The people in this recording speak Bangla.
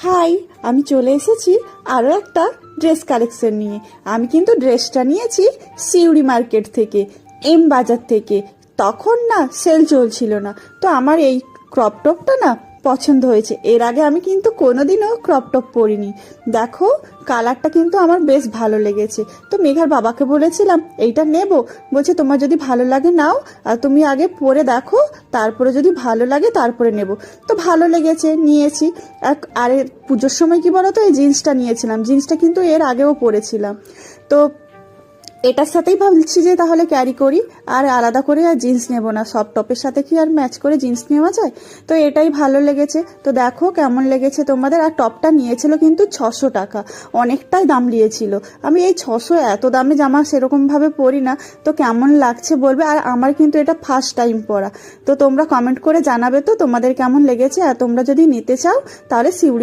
হাই, আমি চলে এসেছি আরও একটা ড্রেস কালেকশন নিয়ে। আমি কিন্তু ড্রেসটা নিয়েছি সিউড়ি মার্কেট থেকে, এম বাজার থেকে। তখন না সেল চলছিল না, তো আমার এই ক্রপ টপটা না পছন্দ হয়েছে। এর আগে আমি কিন্তু কোনোদিনও ক্রপ টপ পরিনি। দেখো, কালারটা কিন্তু আমার বেশ ভালো লেগেছে। তো মেঘার বাবাকে বলেছিলাম এইটা নেব, বলছে তোমার যদি ভালো লাগে নাও, আর তুমি আগে পরে দেখো, তারপরে যদি ভালো লাগে তারপরে নেব। তো ভালো লেগেছে, নিয়েছি। আর পুজোর সময় কি বলো তো, এই জিন্সটা নিয়েছিলাম। জিন্সটা কিন্তু এর আগেও পরেছিলাম। তো এটার সাথেই ভাবছি যে তাহলে ক্যারি করি, আর আলাদা করে আর জিন্স নেব না। সব টপের সাথে কি আর ম্যাচ করে জিন্স নেওয়া যায়? তো এটাই ভালো লেগেছে। তো দেখো কেমন লেগেছে তোমাদের। আর টপটা নিয়েছিল কিন্তু 600 টাকা, অনেকটাই দাম নিয়েছিল। আমি এই 600 এত দামে জামা সেরকমভাবে পরি না। তো কেমন লাগছে বলবে। আর আমার কিন্তু এটা ফার্স্ট টাইম পরা। তো তোমরা কমেন্ট করে জানাবে তো তোমাদের কেমন লেগেছে। আর তোমরা যদি নিতে চাও তাহলে সিউড়ি